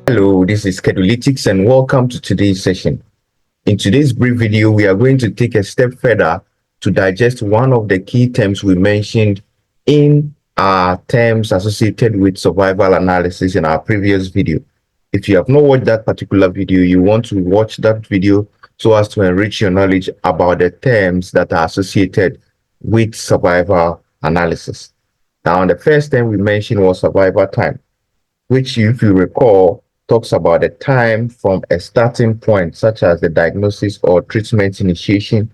Hello, this is Schedulytics and welcome to today's session. In today's brief video, we are going to take a step further to digest one of the key terms we mentioned in our terms associated with survival analysis in our previous video. If you have not watched that particular video, you want to watch that video so as to enrich your knowledge about the terms that are associated with survival analysis. Now, the first term we mentioned was survival time, which, if you recall, talks about the time from a starting point, such as the diagnosis or treatment initiation,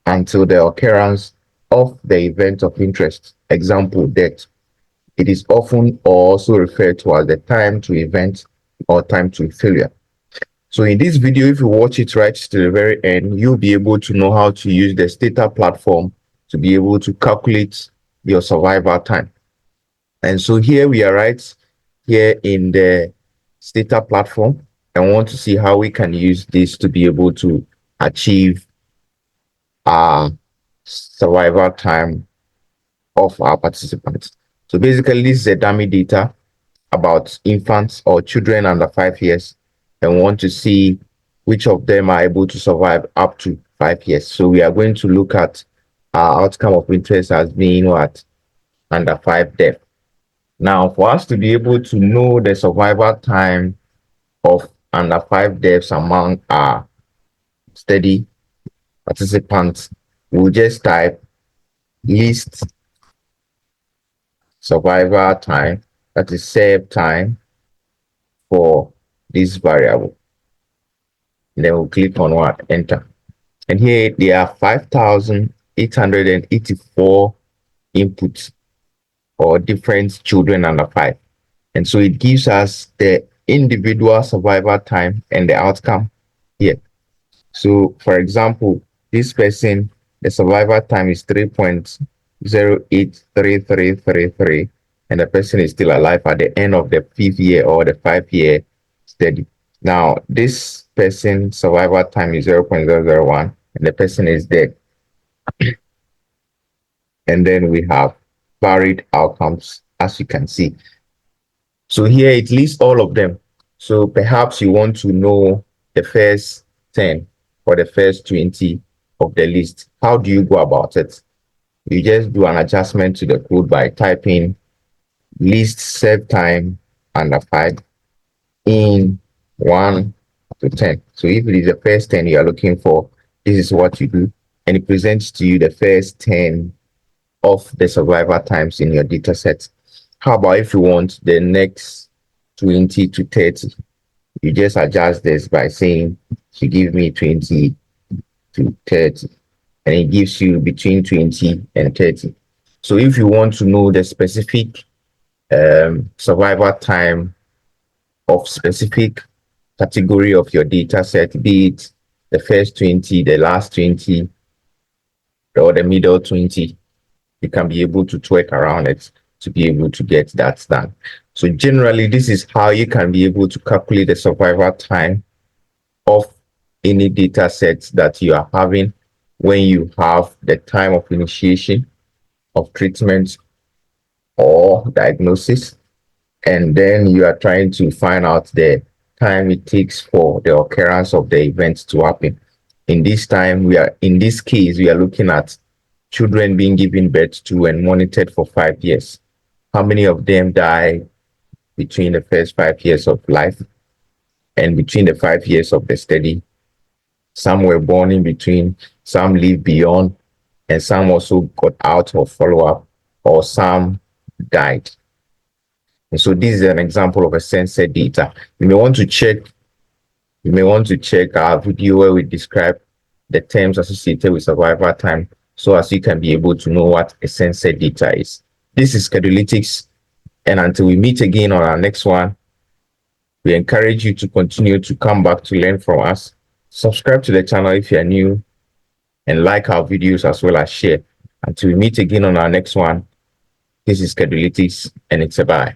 until the occurrence of the event of interest, example, death. It is often also referred to as the time to event or time to failure. So in this video, if you watch it right to the very end, you'll be able to know how to use the STATA platform to be able to calculate your survival time. And so here we are right here in the STATA platform and want to see how we can use this to be able to achieve our survival time of our participants. So basically, this is a dummy data about infants or children under 5 years and want to see which of them are able to survive up to 5 years. So we are going to look at our outcome of interest as being what? Under 5 death. Now, for us to be able to know the survival time of under 5 deaths among our study participants, we'll just type list survival time, that is save time for this variable. And then we'll click on what? Enter. And here there are 5,884 inputs or different children under 5. And so it gives us the individual survival time and the outcome here. So for example, this person, the survival time is 3.083333, and the person is still alive at the end of the 5th year or the 5-year study. Now, this person's survival time is 0.001, and the person is dead. And then we have varied outcomes, as you can see. So here it lists all of them. So perhaps you want to know the first 10 or the first 20 of the list. How do you go about it? You just do an adjustment to the code by typing list save time under 5 in 1 to 10. So if it is the first 10 you are looking for, this is what you do. And it presents to you the first 10 of the survival times in your data set. How about if you want the next 20 to 30? You just adjust this by saying, you give me 20 to 30, and it gives you between 20 and 30. So if you want to know the specific survival time of specific category of your data set, be it the first 20, the last 20, or the middle 20, you can be able to twerk around it to be able to get that done. So generally, this is how you can be able to calculate the survival time of any data sets that you are having when you have the time of initiation of treatment or diagnosis, and then you are trying to find out the time it takes for the occurrence of the event to happen. In this case, we are looking at children being given birth to and monitored for 5 years. How many of them die between the first 5 years of life and between the 5 years of the study? Some were born in between, some lived beyond, and some also got out of follow-up, or some died. And so this is an example of a censored data. You may want to check our video where we describe the terms associated with survival time, so as you can be able to know what a censored data is. This is Schedulytics, and until we meet again on our next one, we encourage you to continue to come back to learn from us. Subscribe to the channel if you are new, and like our videos as well as share. Until we meet again on our next one, this is Schedulytics, and it's a bye.